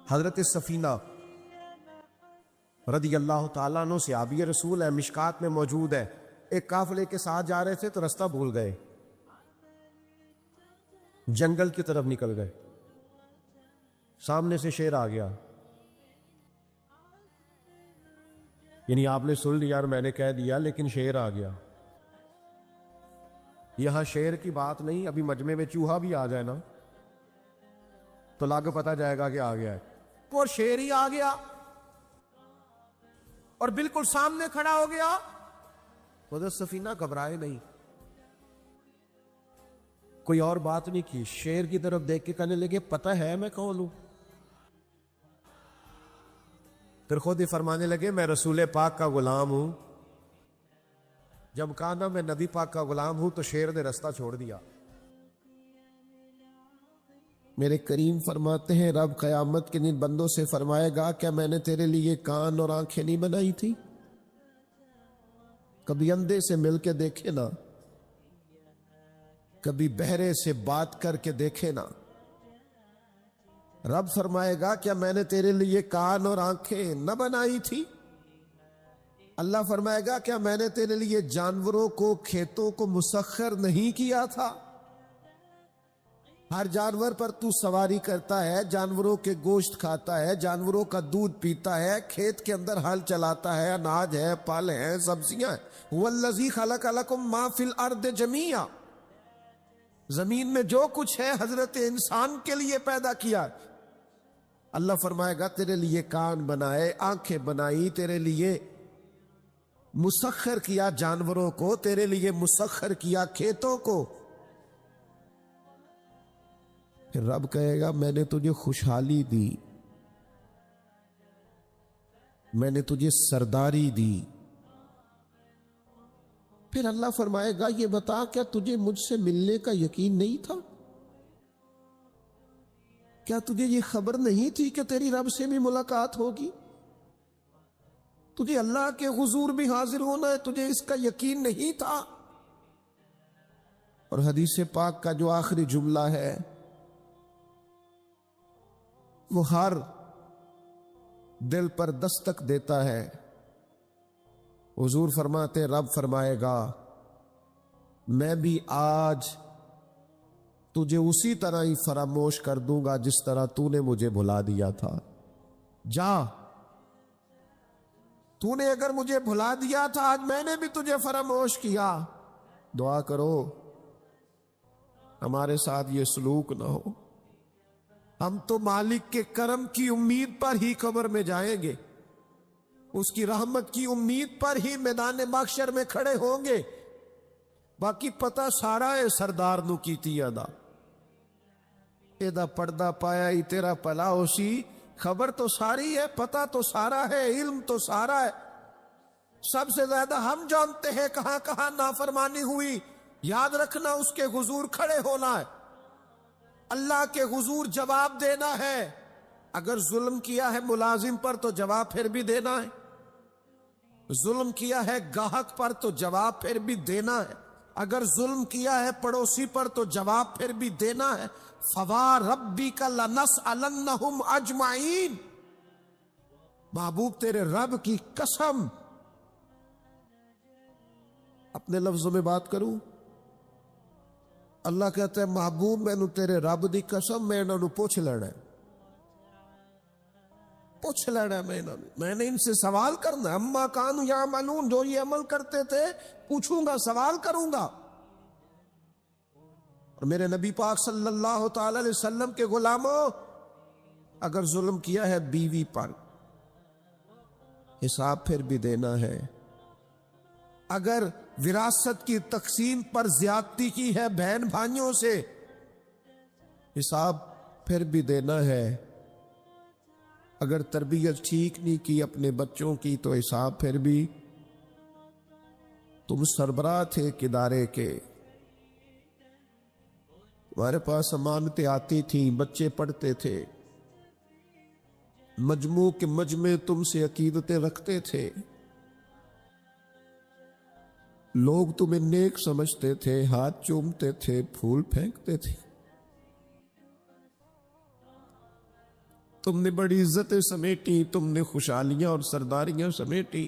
حضرت سفینہ رضی اللہ تعالیٰ عنہ صحابی رسول ہے، مشکات میں موجود ہے. ایک قافلے کے ساتھ جا رہے تھے تو رستہ بھول گئے، جنگل کی طرف نکل گئے. سامنے سے شیر آ گیا، یعنی آپ نے سن لیا اور میں نے کہہ دیا، لیکن شیر آ گیا. یہاں شیر کی بات نہیں، ابھی مجمع میں چوہا بھی آ جائے نا تو لاگ پتہ جائے گا کہ آ گیا ہے. اور شیر ہی آ گیا اور بالکل سامنے کھڑا ہو گیا. حضرت سفینہ گھبرائے نہیں، کوئی اور بات نہیں کی، شیر کی طرف دیکھ کے کہنے لگے پتہ ہے میں کون ہوں؟ پھر خود ہی فرمانے لگے میں رسول پاک کا غلام ہوں. جب کہا نا میں نبی پاک کا غلام ہوں تو شیر نے رستہ چھوڑ دیا. میرے کریم فرماتے ہیں رب قیامت کے دن بندوں سے فرمائے گا کیا میں نے تیرے لیے کان اور آنکھیں نہیں بنائی تھی؟ کبھی اندھے سے مل کے دیکھے نا، کبھی بہرے سے بات کر کے دیکھے نا. رب فرمائے گا کیا میں نے تیرے لیے کان اور آنکھیں نہ بنائی تھی؟ اللہ فرمائے گا کیا میں نے تیرے لیے جانوروں کو، کھیتوں کو مسخر نہیں کیا تھا؟ ہر جانور پر تو سواری کرتا ہے، جانوروں کے گوشت کھاتا ہے، جانوروں کا دودھ پیتا ہے، کھیت کے اندر ہل چلاتا ہے، اناج ہے، پھل ہیں، سبزیاں ہیں. والذی خلق لکم ما فی الارض جمیعا، زمین میں جو کچھ ہے حضرت انسان کے لیے پیدا کیا. اللہ فرمائے گا تیرے لیے کان بنائے، آنکھیں بنائی، تیرے لیے مسخر کیا جانوروں کو، تیرے لیے مسخر کیا کھیتوں کو. پھر رب کہے گا میں نے تجھے خوشحالی دی، میں نے تجھے سرداری دی. پھر اللہ فرمائے گا یہ بتا کیا تجھے مجھ سے ملنے کا یقین نہیں تھا؟ کیا تجھے یہ خبر نہیں تھی کہ تیری رب سے بھی ملاقات ہوگی؟ تجھے اللہ کے حضور بھی حاضر ہونا ہے، تجھے اس کا یقین نہیں تھا؟ اور حدیث پاک کا جو آخری جملہ ہے وہ ہر دل پر دستک دیتا ہے. حضور فرماتے رب فرمائے گا میں بھی آج تجھے اسی طرح ہی فراموش کر دوں گا جس طرح تو نے مجھے بھلا دیا تھا. جا، تو نے اگر مجھے بھلا دیا تھا آج میں نے بھی تجھے فراموش کیا. دعا کرو ہمارے ساتھ یہ سلوک نہ ہو. ہم تو مالک کے کرم کی امید پر ہی قبر میں جائیں گے، اس کی رحمت کی امید پر ہی میدان محشر میں کھڑے ہوں گے. باقی پتہ سارا ہے سردار نو کیتی ادا، ایدہ پردہ پایا ہی تیرا پلا ہوسی. خبر تو ساری ہے، پتہ تو سارا ہے، علم تو سارا ہے. سب سے زیادہ ہم جانتے ہیں کہاں کہاں نافرمانی ہوئی. یاد رکھنا اس کے حضور کھڑے ہونا ہے، اللہ کے حضور جواب دینا ہے. اگر ظلم کیا ہے ملازم پر تو جواب پھر بھی دینا ہے، ظلم کیا ہے گاہک پر تو جواب پھر بھی دینا ہے، اگر ظلم کیا ہے پڑوسی پر تو جواب پھر بھی دینا ہے. فَوَرَبِّكَ لَنَسْأَلَنَّهُمْ أَجْمَعِينَ، محبوب تیرے رب کی قسم. اپنے لفظوں میں بات کروں، اللہ کہتا ہے محبوب میں تیرے رب دی قسم میں انہوں پوچھ لینا ہے، پوچھ لینا ہے. میں نے ان سے سوال کرنا ہے. اما کانوا یعملون، جو یہ عمل کرتے تھے پوچھوں گا، سوال کروں گا. اور میرے نبی پاک صلی اللہ تعالی علیہ وسلم کے غلاموں، اگر ظلم کیا ہے بیوی پر حساب پھر بھی دینا ہے، اگر وراثت کی تقسیم پر زیادتی کی ہے بہن بھائیوں سے حساب پھر بھی دینا ہے، اگر تربیت ٹھیک نہیں کی اپنے بچوں کی تو حساب پھر بھی. تم سربراہ تھے ایک ادارے کے، تمہارے پاس امانتیں آتی تھیں، بچے پڑھتے تھے، مجموع کے مجمع تم سے عقیدتیں رکھتے تھے، لوگ تمہیں نیک سمجھتے تھے، ہاتھ چومتے تھے، پھول پھینکتے تھے. تم نے بڑی عزتیں سمیٹی، تم نے خوشحالیاں اور سرداریاں سمیٹی.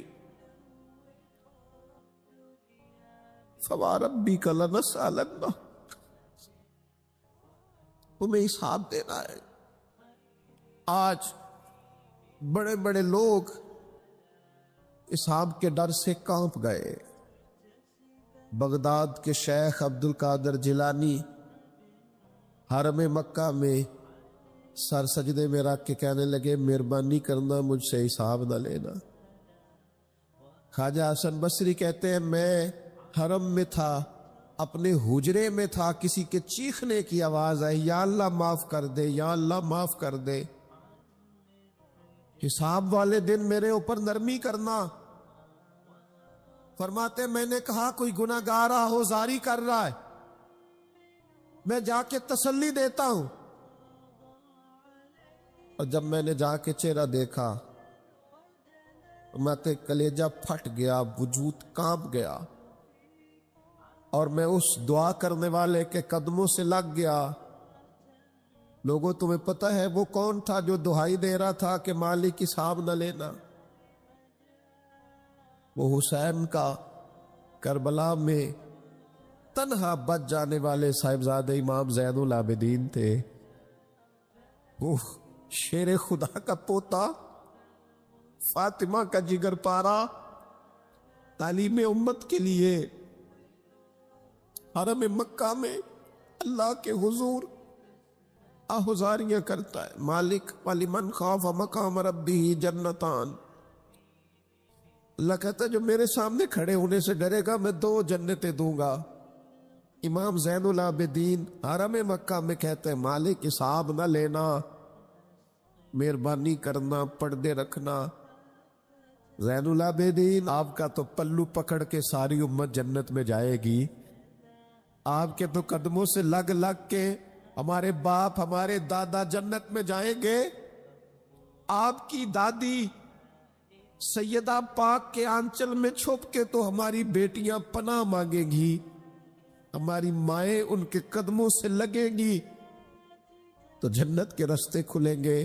فَوَرَبِّكَ لَنَسْأَلَنَّهُمْ، تمہیں حساب دینا ہے. آج بڑے بڑے لوگ حساب کے ڈر سے کانپ گئے. بغداد کے شیخ عبد القادر جیلانی حرم مکہ میں سر سجدے میں رکھ کے کہنے لگے مہربانی کرنا مجھ سے حساب نہ لینا. خواجہ حسن بصری کہتے ہیں میں حرم میں تھا، اپنے حجرے میں تھا، کسی کے چیخنے کی آواز آئی یا اللہ معاف کر دے، یا اللہ معاف کر دے، حساب والے دن میرے اوپر نرمی کرنا. فرماتے میں نے کہا کوئی گناہ گار آہوزاری کر رہا ہے، میں جا کے تسلی دیتا ہوں. اور جب میں نے جا کے چہرہ دیکھا میں تے کلیجہ پھٹ گیا، وجود کانپ گیا، اور میں اس دعا کرنے والے کے قدموں سے لگ گیا. لوگوں تمہیں پتہ ہے وہ کون تھا جو دہائی دے رہا تھا کہ مالک حساب نہ لینا؟ وہ حسین کا کربلا میں تنہا بچ جانے والے صاحبزادہ امام زین العابدین تھے. وہ شیر خدا کا پوتا، فاطمہ کا جگر پارا، تعلیم امت کے لیے حرم مکہ میں اللہ کے حضور آہوزاریاں کرتا ہے. مالک وَلِمَنْ خَافَ مَقَامَ رَبِّهِ جَنَّتَانِ، اللہ کہتا ہے جو میرے سامنے کھڑے ہونے سے ڈرے گا میں 2 جنتیں دوں گا. امام زین العابدین حرم مکہ میں کہتے ہیں مالک حساب نہ لینا، مہربانی کرنا، پردے رکھنا. زین العابدین آپ کا تو پلو پکڑ کے ساری امت جنت میں جائے گی. آپ کے تو قدموں سے لگ لگ کے ہمارے باپ ہمارے دادا جنت میں جائیں گے. آپ کی دادی سیدہ پاک کے آنچل میں چھپ کے تو ہماری بیٹیاں پناہ مانگیں گی، ہماری مائیں ان کے قدموں سے لگیں گی تو جنت کے راستے کھلیں گے.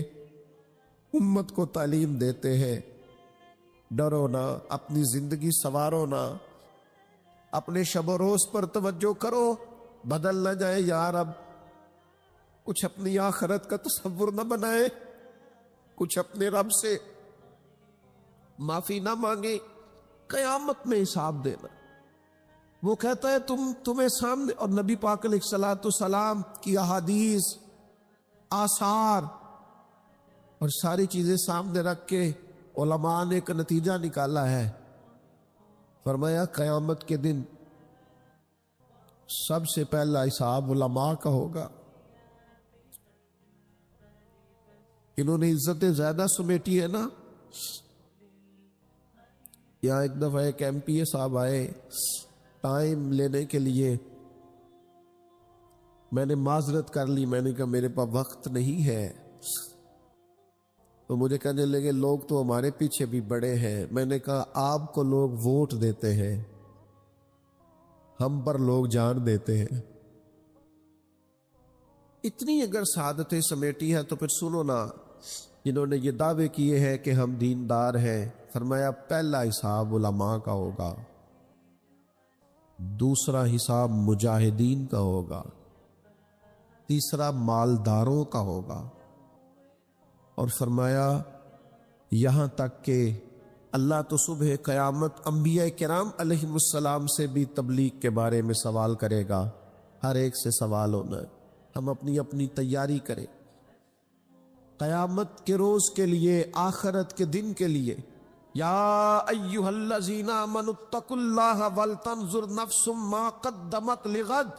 امت کو تعلیم دیتے ہیں ڈرو نہ، اپنی زندگی سنوارو نہ، اپنے شب و روز پر توجہ کرو، بدل نہ جائے یار. اب کچھ اپنی آخرت کا تصور نہ بنائے، کچھ اپنے رب سے معافی نہ مانگے، قیامت میں حساب دینا. وہ کہتا ہے تمہیں سامنے، اور نبی پاک علیہ الصلوۃ والسلام کی احادیث، آثار اور ساری چیزیں سامنے رکھ کے علماء نے ایک نتیجہ نکالا ہے. فرمایا قیامت کے دن سب سے پہلا حساب علماء کا ہوگا. انہوں نے عزتیں زیادہ سمیٹی ہے نا. یہاں ایک دفعہ ایک ایم پی اے صاحب آئے ٹائم لینے کے لیے، میں نے معذرت کر لی، میں نے کہا میرے پاس وقت نہیں ہے. تو مجھے کہنے لگے لوگ تو ہمارے پیچھے بھی بڑے ہیں. میں نے کہا آپ کو لوگ ووٹ دیتے ہیں، ہم پر لوگ جان دیتے ہیں. اتنی اگر سعادتیں سمیٹی ہے تو پھر سنو نا، جنہوں نے یہ دعوے کیے ہیں کہ ہم دیندار ہیں، فرمایا پہلا حساب علماء کا ہوگا، دوسرا حساب مجاہدین کا ہوگا، تیسرا مالداروں کا ہوگا، اور فرمایا یہاں تک کہ اللہ تو صبح قیامت انبیاء کرام علیہم السلام سے بھی تبلیغ کے بارے میں سوال کرے گا. ہر ایک سے سوال ہونا ہے، ہم اپنی اپنی تیاری کریں قیامت کے روز کے لیے، آخرت کے دن کے لیے. یا ایھا الذین آمنوا اتقوا اللہ ولتنظر نفس ما قدمت لغد.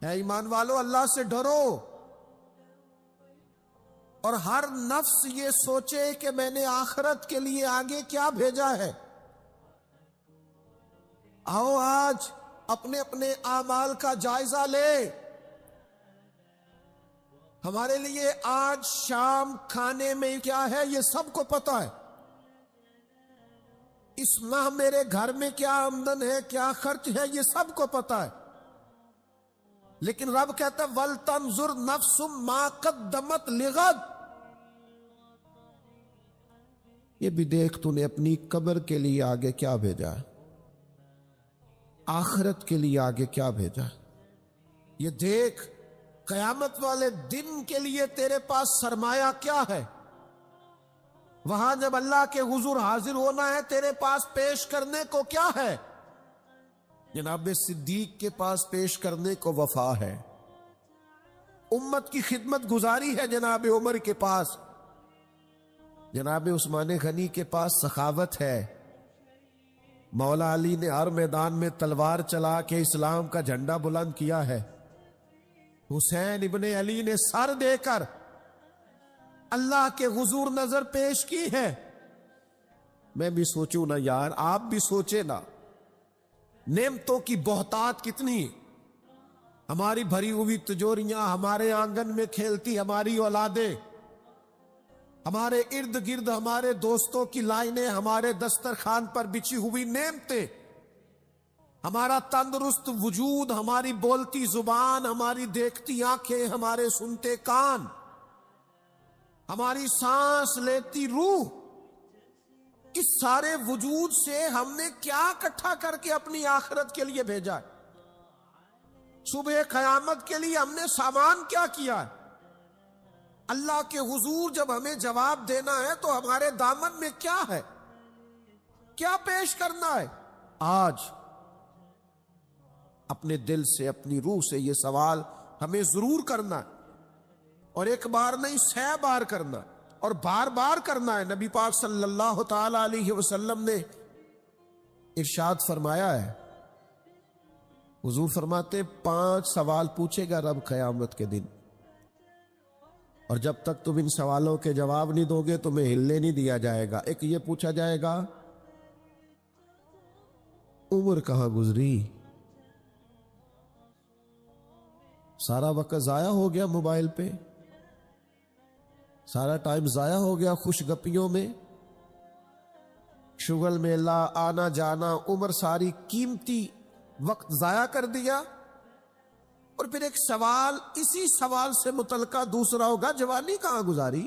اے ایمان والو اللہ سے ڈرو اور ہر نفس یہ سوچے کہ میں نے آخرت کے لیے آگے کیا بھیجا ہے. آؤ آج اپنے اپنے اعمال کا جائزہ لے. ہمارے لیے آج شام کھانے میں کیا ہے یہ سب کو پتا ہے. اس ماہ میرے گھر میں کیا آمدن ہے، کیا خرچ ہے، یہ سب کو پتا ہے. لیکن رب کہتا ہے وَلْتَنْظُرْ نَفْسٌ مَا قَدَّمَتْ لِغَدٍ، یہ بھی دیکھ تو نے اپنی قبر کے لیے آگے کیا بھیجا ہے، آخرت کے لیے آگے کیا بھیجا ہے۔ یہ دیکھ قیامت والے دن کے لیے تیرے پاس سرمایہ کیا ہے، وہاں جب اللہ کے حضور حاضر ہونا ہے تیرے پاس پیش کرنے کو کیا ہے۔ جناب صدیق کے پاس پیش کرنے کو وفا ہے، امت کی خدمت گزاری ہے جناب عمر کے پاس، جناب عثمان غنی کے پاس سخاوت ہے، مولا علی نے ہر میدان میں تلوار چلا کے اسلام کا جھنڈا بلند کیا ہے، حسین ابن علی نے سر دے کر اللہ کے حضور نظر پیش کی ہے۔ میں بھی سوچوں نا یار، آپ بھی سوچے نا، نعمتوں کی بہتات کتنی، ہماری بھری ہوئی تجوریاں، ہمارے آنگن میں کھیلتی ہماری اولادیں، ہمارے ارد گرد ہمارے دوستوں کی لائنیں، ہمارے دسترخوان پر بچھی ہوئی نعمتیں، ہمارا تندرست وجود، ہماری بولتی زبان، ہماری دیکھتی آنکھیں، ہمارے سنتے کان، ہماری سانس لیتی روح، اس سارے وجود سے ہم نے کیا اکٹھا کر کے اپنی آخرت کے لیے بھیجا ہے؟ صبح قیامت کے لیے ہم نے سامان کیا کیا ہے؟ اللہ کے حضور جب ہمیں جواب دینا ہے تو ہمارے دامن میں کیا ہے، کیا پیش کرنا ہے؟ آج اپنے دل سے، اپنی روح سے یہ سوال ہمیں ضرور کرنا ہے، اور ایک بار نہیں 100 بار کرنا ہے، اور بار بار کرنا ہے۔ نبی پاک صلی اللہ تعالی علیہ وسلم نے ارشاد فرمایا ہے، حضور فرماتے 5 سوال پوچھے گا رب قیامت کے دن، اور جب تک تم ان سوالوں کے جواب نہیں دو گے تمہیں ہلنے نہیں دیا جائے گا۔ ایک یہ پوچھا جائے گا عمر کہاں گزری، سارا وقت ضائع ہو گیا موبائل پہ، سارا ٹائم ضائع ہو گیا خوش گپیوں میں، شغل میں آنا جانا، عمر ساری قیمتی وقت ضائع کر دیا۔ اور پھر ایک سوال، اسی سوال سے متعلقہ دوسرا ہوگا جوانی کہاں گزاری،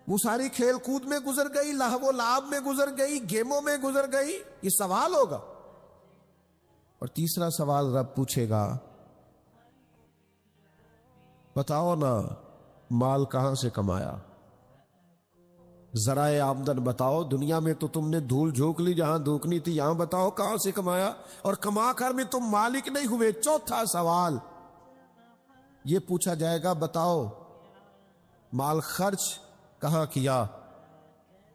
وہ ساری کھیل کود میں گزر گئی، لہو و لعب میں گزر گئی، گیموں میں گزر گئی، یہ سوال ہوگا۔ اور تیسرا سوال رب پوچھے گا بتاؤ نا مال کہاں سے کمایا، ذرائع آمدن بتاؤ، دنیا میں تو تم نے دھول جھونک لی جہاں دھوکنی تھی، یہاں بتاؤ کہاں سے کمایا، اور کما کر میں تم مالک نہیں ہوئے۔ چوتھا سوال یہ پوچھا جائے گا بتاؤ مال خرچ کہاں کیا،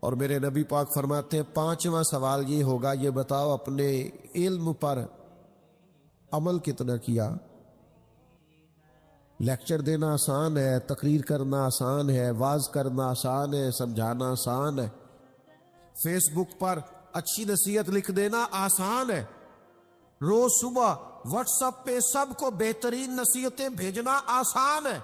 اور میرے نبی پاک فرماتے ہیں 5واں سوال یہ ہوگا یہ بتاؤ اپنے علم پر عمل کتنا کیا۔ لیکچر دینا آسان ہے، تقریر کرنا آسان ہے، واعظ کرنا آسان ہے، سمجھانا آسان ہے، فیس بک پر اچھی نصیحت لکھ دینا آسان ہے، روز صبح واٹس ایپ پہ سب کو بہترین نصیحتیں بھیجنا آسان ہے،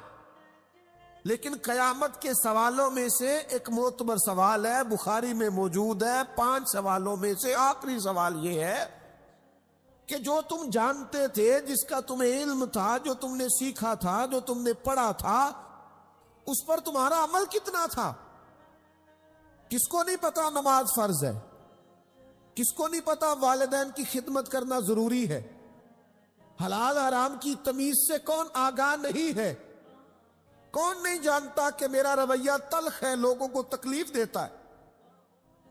لیکن قیامت کے سوالوں میں سے ایک معتبر سوال ہے، بخاری میں موجود ہے، 5 سوالوں میں سے آخری سوال یہ ہے کہ جو تم جانتے تھے، جس کا تمہیں علم تھا، جو تم نے سیکھا تھا، جو تم نے پڑھا تھا، اس پر تمہارا عمل کتنا تھا؟ کس کو نہیں پتا نماز فرض ہے؟ کس کو نہیں پتا والدین کی خدمت کرنا ضروری ہے؟ حلال حرام کی تمیز سے کون آگاہ نہیں ہے؟ کون نہیں جانتا کہ میرا رویہ تلخ ہے، لوگوں کو تکلیف دیتا ہے؟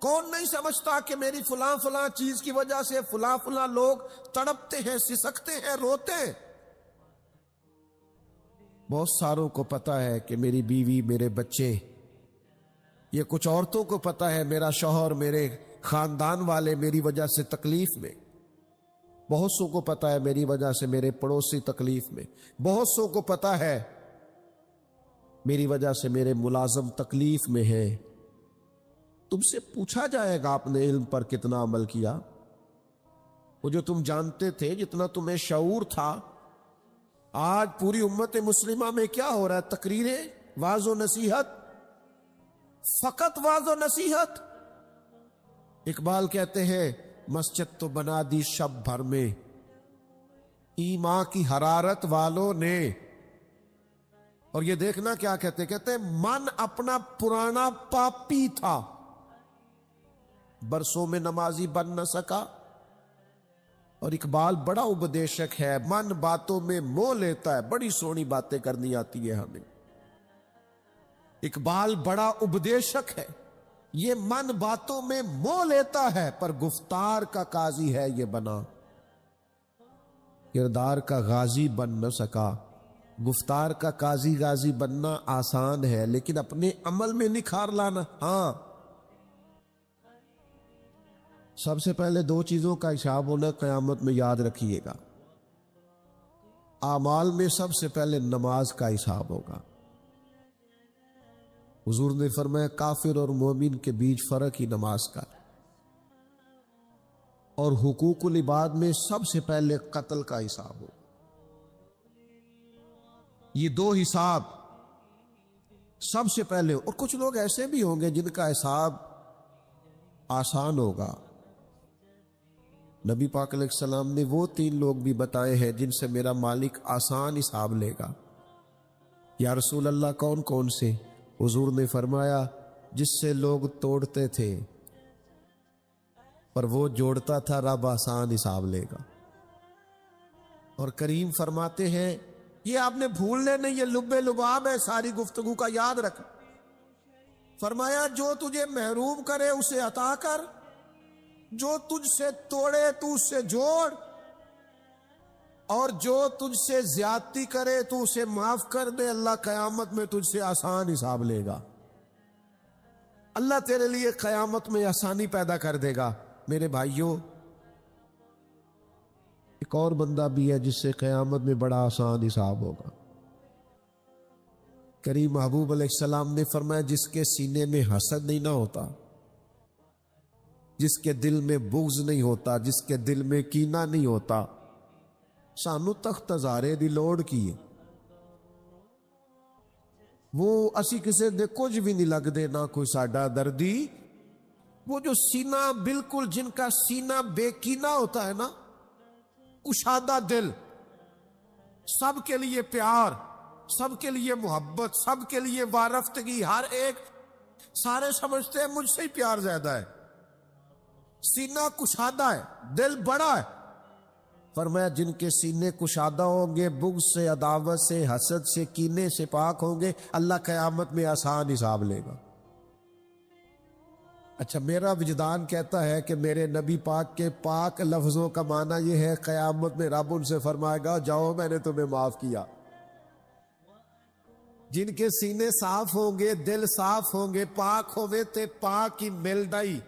کون نہیں سمجھتا کہ میری فلاں فلاں چیز کی وجہ سے فلاں فلاں لوگ تڑپتے ہیں، سسکتے ہیں، روتے ہیں؟ بہت ساروں کو پتا ہے کہ میری بیوی، میرے بچے، یہ کچھ عورتوں کو پتا ہے میرا شوہر، میرے خاندان والے میری وجہ سے تکلیف میں، بہت سو کو پتا ہے میری وجہ سے میرے پڑوسی تکلیف میں، بہت سو کو پتا ہے میری وجہ سے میرے ملازم تکلیف میں ہے۔ تم سے پوچھا جائے گا اپنے علم پر کتنا عمل کیا، وہ جو تم جانتے تھے، جتنا تمہیں شعور تھا۔ آج پوری امت مسلمہ میں کیا ہو رہا ہے؟ تقریریں، واعظ و نصیحت، فقط واعظ و نصیحت۔ اقبال کہتے ہیں مسجد تو بنا دی شب بھر میں، ایمان کی حرارت والوں نے. اور یہ دیکھنا کیا کہتے من اپنا پرانا پاپی تھا، برسوں میں نمازی بن نہ سکا. اور اقبال بڑا اپدیشک ہے، من باتوں میں موہ لیتا ہے. بڑی سونی باتیں کرنی آتی ہے ہمیں. اقبال بڑا اپدیشک ہے، یہ من باتوں میں موہ لیتا ہے پر گفتار کا قاضی ہے یہ بنا. کردار کا غازی بن نہ سکا. گفتار کا قاضی غازی بننا آسان ہے، لیکن اپنے عمل میں نکھار لانا. ہاں، سب سے پہلے دو چیزوں کا حساب ہونا قیامت میں، یاد رکھیے گا. اعمال میں سب سے پہلے نماز کا حساب ہوگا. حضور نے فرمایا کافر اور مومن کے بیچ فرق ہی نماز کا. اور حقوق العباد میں سب سے پہلے قتل کا حساب ہوگا. یہ دو حساب سب سے پہلے. اور کچھ لوگ ایسے بھی ہوں گے جن کا حساب آسان ہوگا. نبی پاک علیہ السلام نے وہ 3 لوگ بھی بتائے ہیں جن سے میرا مالک آسان حساب لے گا. یا رسول اللہ کون کون سے؟ حضور نے فرمایا جس سے لوگ توڑتے تھے پر وہ جوڑتا تھا، رب آسان حساب لے گا. اور کریم فرماتے ہیں یہ آپ نے بھولنے نہیں، یہ لب لباب ہے ساری گفتگو کا، یاد رکھ. فرمایا جو تجھے محروم کرے اسے عطا کر، جو تجھ سے توڑے تو اس سے جوڑ، اور جو تجھ سے زیادتی کرے تو اسے معاف کر دے. اللہ قیامت میں تجھ سے آسان حساب لے گا. اللہ تیرے لیے قیامت میں آسانی پیدا کر دے گا. میرے بھائیوں، ایک اور بندہ بھی ہے جس سے قیامت میں بڑا آسان حساب ہوگا. کریم محبوب علیہ السلام نے فرمایا جس کے سینے میں حسد نہیں نہ ہوتا، جس کے دل میں بغض نہیں ہوتا، جس کے دل میں کینہ نہیں ہوتا. سانو تخت ہزارے دی لوڑ کی ہے، وہ اسی کسے دے کچھ بھی نہیں لگ دے، نہ کوئی ساڈا دردی. وہ جو سینہ بالکل، جن کا سینہ بے کینہ ہوتا ہے نا، کشادہ دل، سب کے لیے پیار، سب کے لیے محبت، سب کے لیے وارفتگی، ہر ایک، سارے سمجھتے ہیں مجھ سے ہی پیار زیادہ ہے. سینہ کشادہ ہے، دل بڑا ہے. فرمایا جن کے سینے کشادہ ہوں گے، بغض سے، عداوت سے، حسد سے، کینے سے پاک ہوں گے، اللہ قیامت میں آسان حساب لے گا. اچھا، میرا وجدان کہتا ہے کہ میرے نبی پاک کے پاک لفظوں کا معنی یہ ہے قیامت میں رب ان سے فرمائے گا جاؤ میں نے تمہیں معاف کیا. جن کے سینے صاف ہوں گے، دل صاف ہوں گے، پاک ہوئے تے پاک ہی ملدا ہی،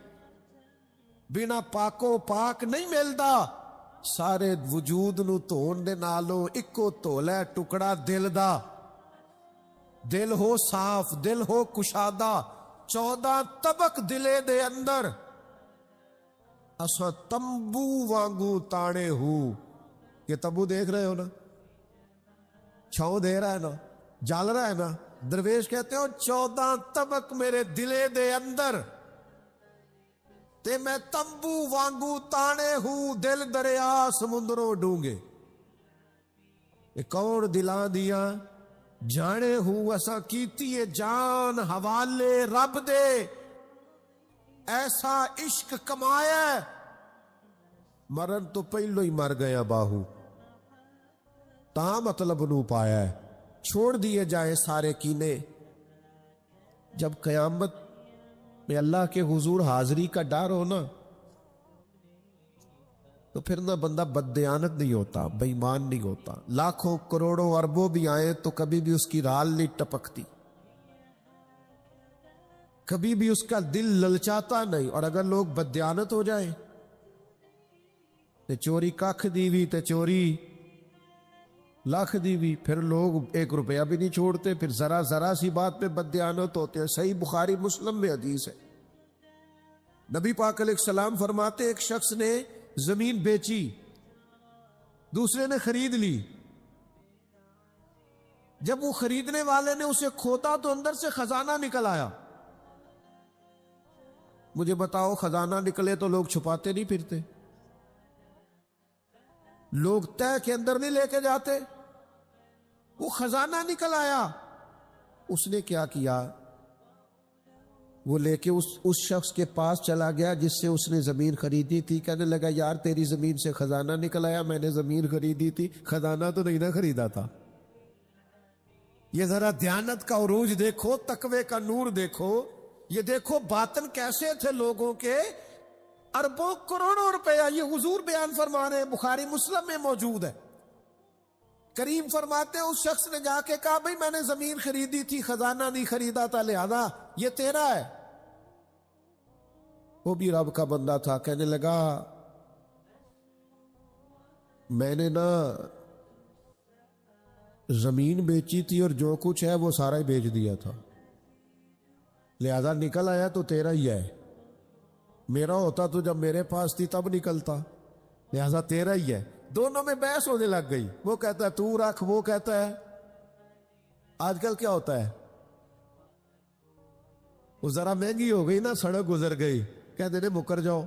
بنا پاکو پاک نہیں ملدا. سارے وجود نو دھون دے نالوں اکو دھولا ہے ٹکڑا دل دا. دل ہو صاف، دل ہو کشادہ. 14 طبق دلے دے اندر اسا تمبو وانگو تانے ہوں. یہ تمبو دیکھ رہے ہو نا، چھاؤں دے رہا ہے نا، جل رہا ہے نا. درویش کہتے ہو 14 طبق میرے دلے دے اندر تے میں تمبو وانگو تانے ہوں، دل دریا سمندروں ڈونگے. یہ کون دلاں دیاں جانے ہوں ایسا کیتی ہے جان حوالے رب دے. ایسا عشق کمایا مرن تو پہلو ہی مر گیا باہو، تاں مطلب نو پایا ہے. چھوڑ دیے جائیں سارے کینے. جب قیامت میں اللہ کے حضور حاضری کا ڈر ہو نا، تو پھر نہ بندہ بددیانت نہیں ہوتا، بے ایمان نہیں ہوتا. لاکھوں کروڑوں اربوں بھی آئیں تو کبھی بھی اس کی رال نہیں ٹپکتی، کبھی بھی اس کا دل للچاتا نہیں. اور اگر لوگ بددیانت ہو جائیں تے چوری ککھ دی بھی تے چوری لاکھ دی بھی، پھر لوگ 1 روپیہ بھی نہیں چھوڑتے، پھر ذرا سی بات پہ بددیانت ہوتے ہیں. صحیح بخاری مسلم میں حدیث ہے. نبی پاک علیہ السلام فرماتے ایک شخص نے زمین بیچی، دوسرے نے خرید لی. جب وہ خریدنے والے نے اسے کھودا تو اندر سے خزانہ نکل آیا. مجھے بتاؤ خزانہ نکلے تو لوگ چھپاتے نہیں پھرتے؟ لوگ تہ کے اندر نہیں لے کے جاتے. وہ خزانہ نکل آیا. اس نے کیا کیا؟ وہ لے کے اس شخص کے پاس چلا گیا جس سے اس نے زمین خریدی تھی. کہنے لگا یار تیری زمین سے خزانہ نکل آیا, میں نے زمین خریدی تھی, خزانہ تو نہیں نہ خریدا تھا. یہ ذرا دیانت کا عروج دیکھو, تقوی کا نور دیکھو, یہ دیکھو باطن کیسے تھے لوگوں کے. اربوں کروڑوں روپیہ یہ حضور بیان فرما رہے ہیں, بخاری مسلم میں موجود ہے. کریم فرماتے ہیں اس شخص نے جا کے کہا بھئی میں نے زمین خریدی تھی, خزانہ نہیں خریدا تھا, لہذا یہ تیرا ہے. وہ بھی رب کا بندہ تھا. کہنے لگا میں نے نا زمین بیچی تھی اور جو کچھ ہے وہ سارا ہی بیچ دیا تھا, لہذا نکل آیا تو تیرا ہی ہے. میرا ہوتا تو جب میرے پاس تھی تب نکلتا, لہذا تیرا ہی ہے. دونوں میں بحث ہونے لگ گئی. وہ کہتا ہے تو رکھ, وہ کہتا ہے. آج کل کیا ہوتا ہے, وہ ذرا مہنگی ہو گئی نا, سڑک گزر گئی, کہتے ہیں مکر جاؤ.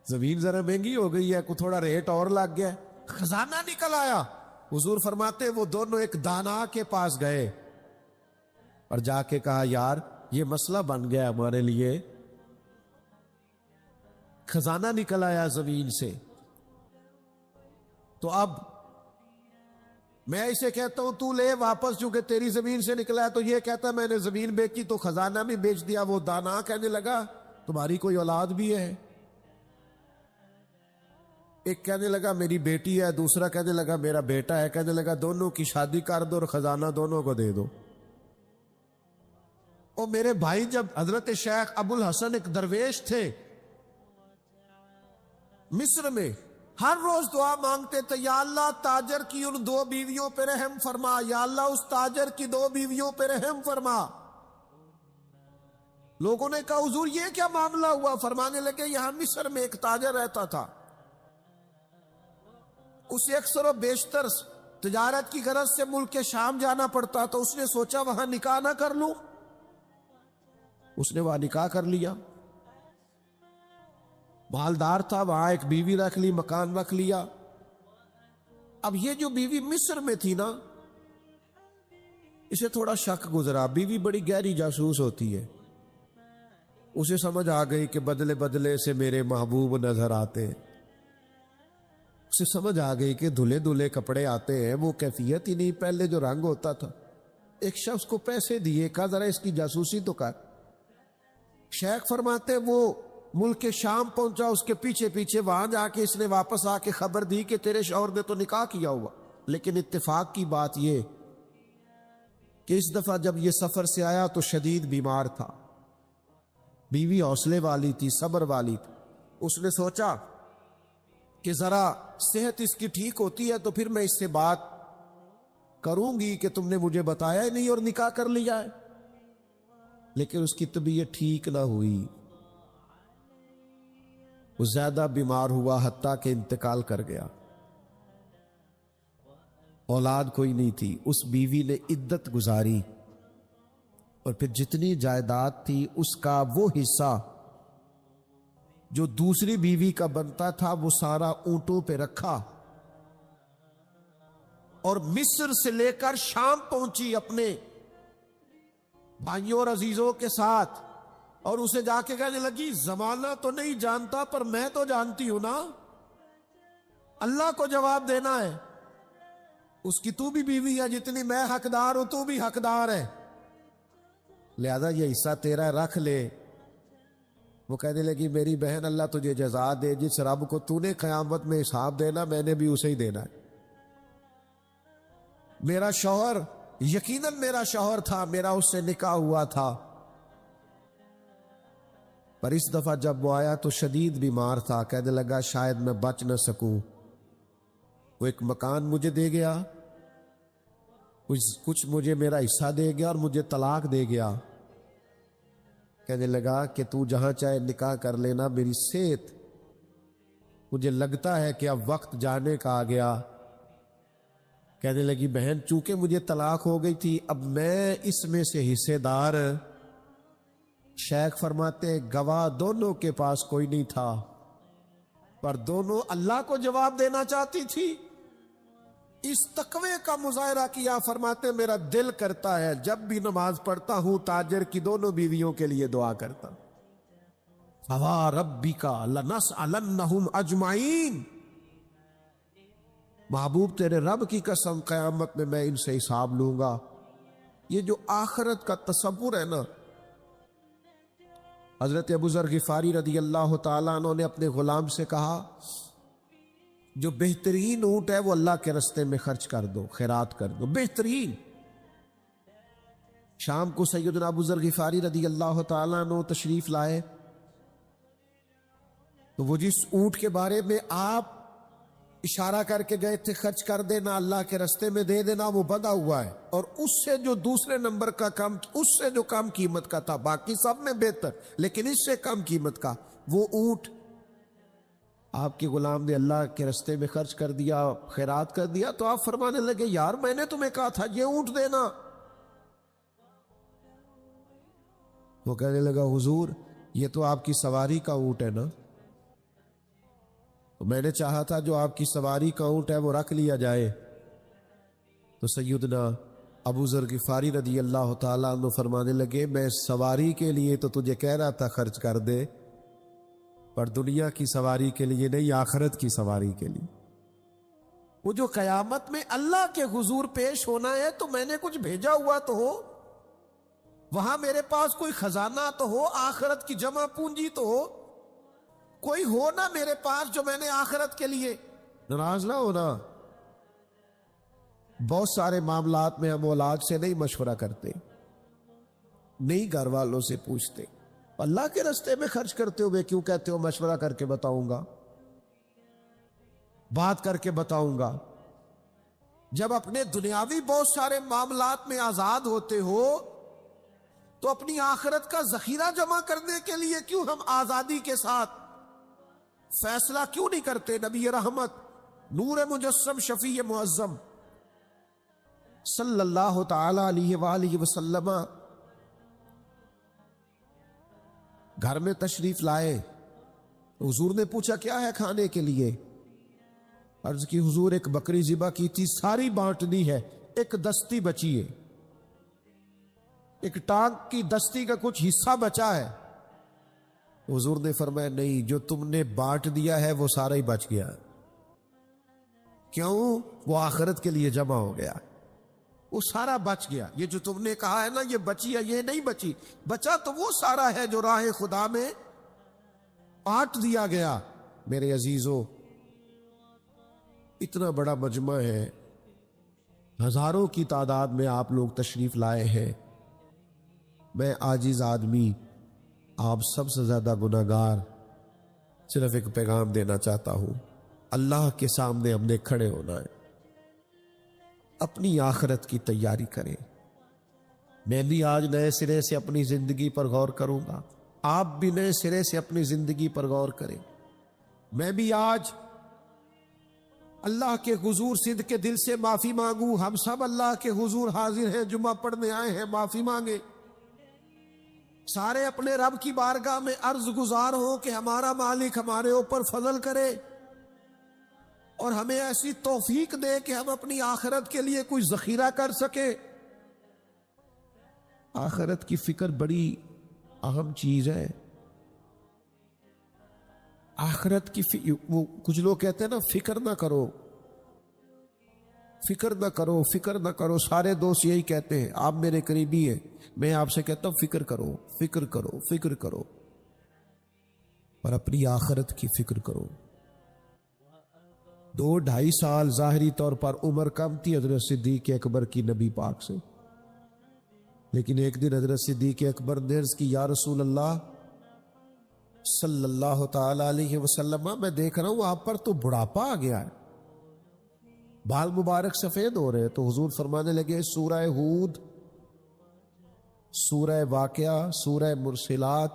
زمین ذرا مہنگی ہو گئی ہے, کوئی تھوڑا ریٹ اور لگ گیا, خزانہ نکل آیا. حضور فرماتے وہ دونوں ایک دانا کے پاس گئے اور جا کے کہا یار یہ مسئلہ بن گیا ہمارے لیے, خزانہ نکل آیا زمین سے. تو اب میں اسے کہتا ہوں تو لے واپس, چونکہ تیری زمین سے نکلا ہے. تو یہ کہتا ہے میں نے زمین بیچی تو خزانہ بھی بیچ دیا. وہ دانا کہنے لگا تمہاری کوئی اولاد بھی ہے؟ ایک کہنے لگا میری بیٹی ہے, دوسرا کہنے لگا میرا بیٹا ہے. کہنے لگا دونوں کی شادی کر دو اور خزانہ دونوں کو دے دو. اور میرے بھائی جب حضرت شیخ ابو الحسن ایک درویش تھے مصر میں, ہر روز دعا مانگتے تھے یا اللہ تاجر کی ان 2 بیویوں پہ رحم فرما, یا اللہ اس تاجر کی 2 بیویوں پہ رحم فرما. لوگوں نے کہا حضور یہ کیا معاملہ ہوا؟ فرمانے لگے یہاں مصر میں ایک تاجر رہتا تھا, اسے اکثر و بیشتر تجارت کی غرض سے ملک شام جانا پڑتا, تو اس نے سوچا وہاں نکاح نہ کر لوں. اس نے وہاں نکاح کر لیا. مالدار تھا, وہاں ایک بیوی رکھ لی, مکان رکھ لیا. اب یہ جو بیوی مصر میں تھی نا, اسے تھوڑا شک گزرا. بیوی بڑی گہری جاسوس ہوتی ہے. اسے سمجھ آ گئی کہ بدلے بدلے سے میرے محبوب نظر آتے ہیں. اسے سمجھ آ گئی کہ دھلے دھلے کپڑے آتے ہیں, وہ کیفیت ہی نہیں پہلے جو رنگ ہوتا تھا. ایک شخص کو پیسے دیے, کہا ذرا اس کی جاسوسی تو کر. شیخ فرماتے وہ ملک شام پہنچا, اس کے پیچھے پیچھے وہاں جا کے اس نے واپس آ کے خبر دی کہ تیرے شوہر نے تو نکاح کیا ہوا. لیکن اتفاق کی بات یہ کہ اس دفعہ جب یہ سفر سے آیا تو شدید بیمار تھا. بیوی حوصلے والی تھی, صبر والی تھی. اس نے سوچا کہ ذرا صحت اس کی ٹھیک ہوتی ہے تو پھر میں اس سے بات کروں گی کہ تم نے مجھے بتایا ہی نہیں اور نکاح کر لیا ہے. لیکن اس کی طبیعت ٹھیک نہ ہوئی, وہ زیادہ بیمار ہوا حتیٰ کہ انتقال کر گیا. اولاد کوئی نہیں تھی. اس بیوی نے عدت گزاری اور پھر جتنی جائیداد تھی اس کا وہ حصہ جو دوسری بیوی کا بنتا تھا وہ سارا اونٹوں پہ رکھا اور مصر سے لے کر شام پہنچی اپنے بھائیوں اور عزیزوں کے ساتھ. اور اسے جا کے کہنے لگی زمانہ تو نہیں جانتا پر میں تو جانتی ہوں نا, اللہ کو جواب دینا ہے. اس کی تو بھی بیوی ہے, جتنی میں حقدار ہوں تو بھی حقدار ہے, لہذا یہ حصہ تیرا رکھ لے. وہ کہنے لگی میری بہن اللہ تجھے جزا دے, جس رب کو تو نے قیامت میں حساب دینا میں نے بھی اسے ہی دینا ہے. میرا شوہر یقیناً میرا شوہر تھا, میرا اس سے نکاح ہوا تھا, پر اس دفعہ جب وہ آیا تو شدید بیمار تھا. کہنے لگا شاید میں بچ نہ سکوں. وہ ایک مکان مجھے دے گیا, کچھ مجھے میرا حصہ دے گیا اور مجھے طلاق دے گیا. کہنے لگا کہ تو جہاں چاہے نکاح کر لینا, میری صحت مجھے لگتا ہے کہ اب وقت جانے کا آ گیا. کہنے لگی بہن چونکہ مجھے طلاق ہو گئی تھی اب میں اس میں سے حصے دار. شیخ فرماتے گواہ دونوں کے پاس کوئی نہیں تھا. پر دونوں اللہ کو جواب دینا چاہتی تھی. اس تقوی کا مظاہرہ کیا. فرماتے میرا دل کرتا ہے جب بھی نماز پڑھتا ہوں تاجر کی دونوں بیویوں کے لیے دعا کرتا. فَوَا رَبِّكَ لَنَسْأَلَنَّهُمْ أَجْمَعِينَ. محبوب تیرے رب کی قسم قیامت میں ان سے حساب لوں گا. یہ جو آخرت کا تصور ہے نا، حضرت ابو ذر غفاری رضی اللہ تعالیٰ عنہ نے اپنے غلام سے کہا جو بہترین اونٹ ہے وہ اللہ کے رستے میں خرچ کر دو، خیرات کر دو، بہترین. شام کو سیدنا ابو ذر غفاری رضی اللہ تعالیٰ عنہ تشریف لائے تو وہ جس اونٹ کے بارے میں آپ اشارہ کر کے گئے تھے خرچ کر دینا، اللہ کے رستے میں دے دینا، وہ بندھا ہوا ہے، اور اس سے جو دوسرے نمبر کا کم، اس سے جو کم قیمت کا تھا، باقی سب میں بہتر لیکن اس سے کم قیمت کا وہ اونٹ آپ کے غلام نے اللہ کے رستے میں خرچ کر دیا، خیرات کر دیا. تو آپ فرمانے لگے یار میں نے تمہیں کہا تھا یہ اونٹ دینا. وہ کہنے لگا حضور یہ تو آپ کی سواری کا اونٹ ہے نا. تو میں نے چاہا تھا جو آپ کی سواری کا اونٹ ہے وہ رکھ لیا جائے. تو سیدنا ابو ذر غفاری رضی اللہ تعالیٰ عنہ فرمانے لگے میں سواری کے لیے تو تجھے کہہ رہا تھا خرچ کر دے، پر دنیا کی سواری کے لیے نہیں، آخرت کی سواری کے لیے. وہ جو قیامت میں اللہ کے حضور پیش ہونا ہے تو میں نے کچھ بھیجا ہوا تو ہو، وہاں میرے پاس کوئی خزانہ تو ہو، آخرت کی جمع پونجی تو ہو، کوئی ہو نا میرے پاس جو میں نے آخرت کے لیے. ناراض نہ ہونا. بہت سارے معاملات میں ہم اولاد سے نہیں مشورہ کرتے، نہیں گھر والوں سے پوچھتے. اللہ کے راستے میں خرچ کرتے ہوئے کیوں کہتے ہو مشورہ کر کے بتاؤں گا، بات کر کے بتاؤں گا. جب اپنے دنیاوی بہت سارے معاملات میں آزاد ہوتے ہو تو اپنی آخرت کا ذخیرہ جمع کرنے کے لیے کیوں ہم آزادی کے ساتھ فیصلہ کیوں نہیں کرتے؟ نبی رحمت نور مجسم شفیع معظم صلی اللہ تعالی علیہ وآلہ وسلم گھر میں تشریف لائے. حضور نے پوچھا کیا ہے کھانے کے لیے؟ عرض کی حضور ایک بکری ذبح کی تھی، ساری بانٹنی ہے، ایک دستی بچی ہے، ایک ٹانگ کی دستی کا کچھ حصہ بچا ہے. حضور نے فرمایا نہیں، جو تم نے بانٹ دیا ہے وہ سارا ہی بچ گیا. کیوں؟ وہ آخرت کے لیے جمع ہو گیا، وہ سارا بچ گیا. یہ جو تم نے کہا ہے نا یہ بچی ہے، یہ نہیں بچی، بچا تو وہ سارا ہے جو راہ خدا میں بانٹ دیا گیا. میرے عزیزو اتنا بڑا مجمع ہے، ہزاروں کی تعداد میں آپ لوگ تشریف لائے ہیں. میں عاجز آدمی، آپ سب سے زیادہ گناہگار، صرف ایک پیغام دینا چاہتا ہوں. اللہ کے سامنے ہم نے کھڑے ہونا ہے، اپنی آخرت کی تیاری کریں. میں بھی آج نئے سرے سے اپنی زندگی پر غور کروں گا، آپ بھی نئے سرے سے اپنی زندگی پر غور کریں. میں بھی آج اللہ کے حضور صدق کے دل سے معافی مانگوں. ہم سب اللہ کے حضور حاضر ہیں، جمعہ پڑھنے آئے ہیں، معافی مانگے. سارے اپنے رب کی بارگاہ میں عرض گزار ہو کہ ہمارا مالک ہمارے اوپر فضل کرے اور ہمیں ایسی توفیق دے کہ ہم اپنی آخرت کے لیے کوئی ذخیرہ کر سکے. آخرت کی فکر بڑی اہم چیز ہے. آخرت کی وہ کچھ لوگ کہتے ہیں نا فکر نہ کرو، فکر نہ کرو، فکر نہ کرو. سارے دوست یہی کہتے ہیں، آپ میرے قریبی ہیں، میں آپ سے کہتا ہوں فکر کرو، فکر کرو، فکر کرو، اور اپنی آخرت کی فکر کرو. 2-2.5 سال ظاہری طور پر عمر کم تھی حضرت صدیق اکبر کی نبی پاک سے، لیکن ایک دن حضرت صدیق اکبر نے عرض کی یا رسول اللہ صلی اللہ تعالی علیہ وسلم، میں دیکھ رہا ہوں آپ پر تو بڑھاپا آ گیا ہے، بال مبارک سفید ہو رہے. تو حضور فرمانے لگے سورہ ہود، سورہ واقعہ، سورہ مرسلات،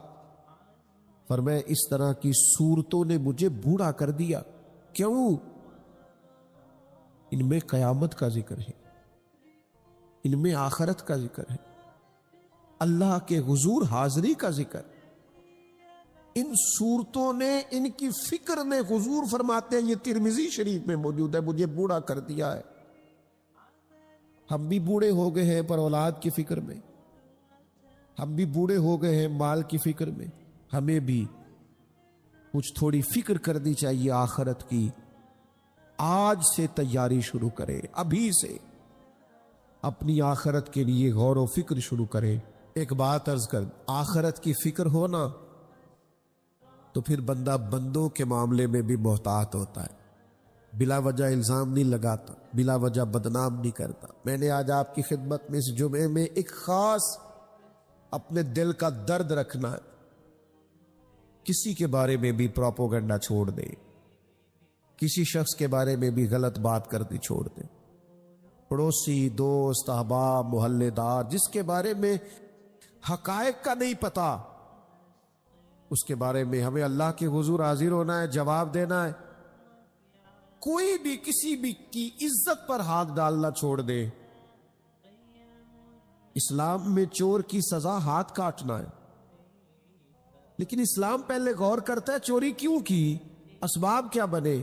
فرمایا اس طرح کی صورتوں نے مجھے بوڑھا کر دیا. کیوں؟ ان میں قیامت کا ذکر ہے، ان میں آخرت کا ذکر ہے، اللہ کے حضور حاضری کا ذکر. ان صورتوں نے، ان کی فکر نے، حضور فرماتے ہیں یہ ترمذی شریف میں موجود ہے، مجھے بوڑھا کر دیا ہے۔ ہم بھی بوڑھے ہو گئے ہیں پر اولاد کی فکر میں، ہم بھی بوڑھے ہو گئے ہیں مال کی فکر میں، ہمیں بھی کچھ تھوڑی فکر کرنی چاہیے آخرت کی۔ آج سے تیاری شروع کرے، ابھی سے اپنی آخرت کے لیے غور و فکر شروع کرے۔ ایک بات عرض کر، آخرت کی فکر ہونا تو پھر بندہ بندوں کے معاملے میں بھی محتاط ہوتا ہے، بلا وجہ الزام نہیں لگاتا، بلا وجہ بدنام نہیں کرتا۔ میں نے آج آپ کی خدمت میں اس جمعے میں ایک خاص اپنے دل کا درد رکھنا ہے، کسی کے بارے میں بھی پروپیگنڈا چھوڑ دے، کسی شخص کے بارے میں بھی غلط بات کرنی چھوڑ دے، پڑوسی، دوست، احباب، محلے دار، جس کے بارے میں حقائق کا نہیں پتا، اس کے بارے میں ہمیں اللہ کے حضور حاضر ہونا ہے، جواب دینا ہے۔ کوئی بھی کسی بھی کی عزت پر ہاتھ ڈالنا چھوڑ دے۔ اسلام میں چور کی سزا ہاتھ کاٹنا ہے، لیکن اسلام پہلے غور کرتا ہے چوری کیوں کی، اسباب کیا بنے۔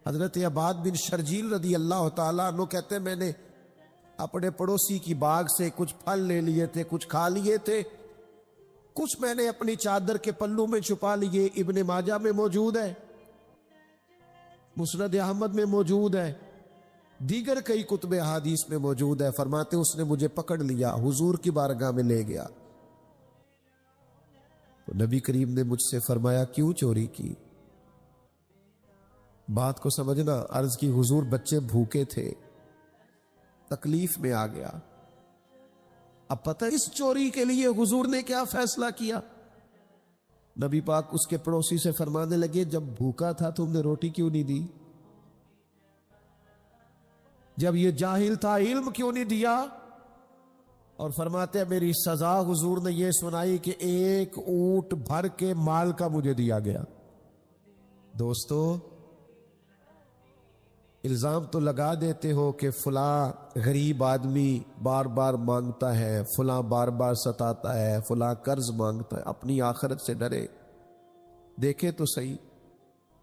حضرت عباد بن شرجیل رضی اللہ تعالیٰ عنہ کہتے ہیں میں نے اپنے پڑوسی کی باغ سے کچھ پھل لے لیے تھے، کچھ کھا لیے تھے، کچھ میں نے اپنی چادر کے پلو میں چھپا لیے۔ ابن ماجہ میں موجود ہے، مسند احمد میں موجود ہے، دیگر کئی کتب احادیث میں موجود ہے۔ فرماتے اس نے مجھے پکڑ لیا، حضور کی بارگاہ میں لے گیا، تو نبی کریم نے مجھ سے فرمایا کیوں چوری کی؟ بات کو سمجھنا، عرض کی حضور بچے بھوکے تھے، تکلیف میں آ گیا۔ اب پتہ اس چوری کے لیے حضور نے کیا فیصلہ کیا؟ نبی پاک اس کے پڑوسی سے فرمانے لگے جب بھوکا تھا تم نے روٹی کیوں نہیں دی؟ جب یہ جاہل تھا علم کیوں نہیں دیا؟ اور فرماتے ہیں میری سزا حضور نے یہ سنائی کہ ایک اونٹ بھر کے مال کا مجھے دیا گیا۔ دوستو، الزام تو لگا دیتے ہو کہ فلاں غریب آدمی بار بار مانگتا ہے، فلاں بار بار ستاتا ہے، فلاں قرض مانگتا ہے۔ اپنی آخرت سے ڈرے، دیکھے تو صحیح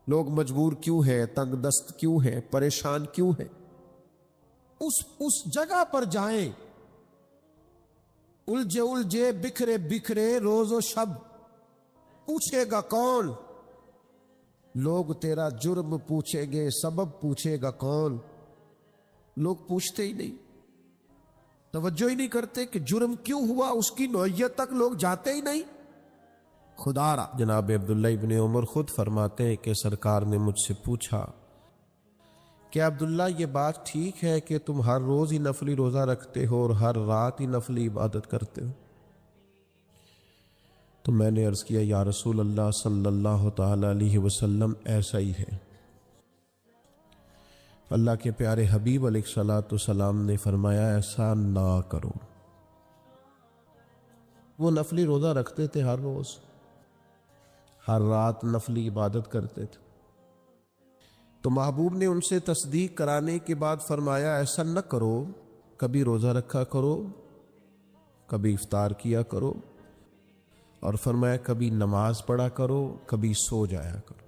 لوگ مجبور کیوں ہیں، تنگ دست کیوں ہیں، پریشان کیوں ہیں۔ اس جگہ پر جائیں، الجھے الجھے بکھرے بکھرے روز و شب، پوچھے گا کون؟ لوگ تیرا جرم پوچھیں گے، سبب پوچھے گا کون؟ لوگ پوچھتے ہی نہیں، توجہ ہی نہیں کرتے کہ جرم کیوں ہوا، اس کی نوعیت تک لوگ جاتے ہی نہیں۔ خدا را جناب عبداللہ ابن عمر خود فرماتے ہیں کہ سرکار نے مجھ سے پوچھا کہ عبداللہ یہ بات ٹھیک ہے کہ تم ہر روز ہی نفلی روزہ رکھتے ہو اور ہر رات ہی نفلی عبادت کرتے ہو؟ تو میں نے عرض کیا یا رسول اللہ صلی اللہ تعالی علیہ وسلم ایسا ہی ہے۔ اللہ کے پیارے حبیب علیہ الصلوۃ والسلام نے فرمایا ایسا نہ کرو۔ وہ نفلی روزہ رکھتے تھے، ہر روز ہر رات نفلی عبادت کرتے تھے، تو محبوب نے ان سے تصدیق کرانے کے بعد فرمایا ایسا نہ کرو، کبھی روزہ رکھا کرو، کبھی افطار کیا کرو، اور فرمایا کبھی نماز پڑھا کرو، کبھی سو جایا کرو۔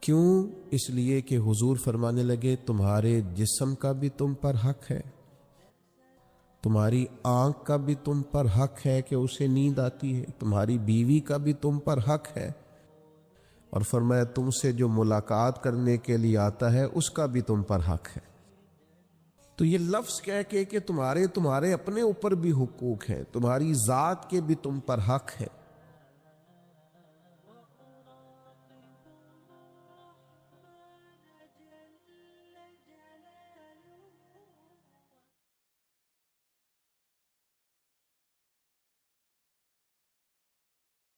کیوں؟ اس لیے کہ حضور فرمانے لگے تمہارے جسم کا بھی تم پر حق ہے، تمہاری آنکھ کا بھی تم پر حق ہے کہ اسے نیند آتی ہے، تمہاری بیوی کا بھی تم پر حق ہے، اور فرمایا تم سے جو ملاقات کرنے کے لیے آتا ہے اس کا بھی تم پر حق ہے۔ تو یہ لفظ کہہ کے کہ تمہارے اپنے اوپر بھی حقوق ہیں، تمہاری ذات کے بھی تم پر حق ہے۔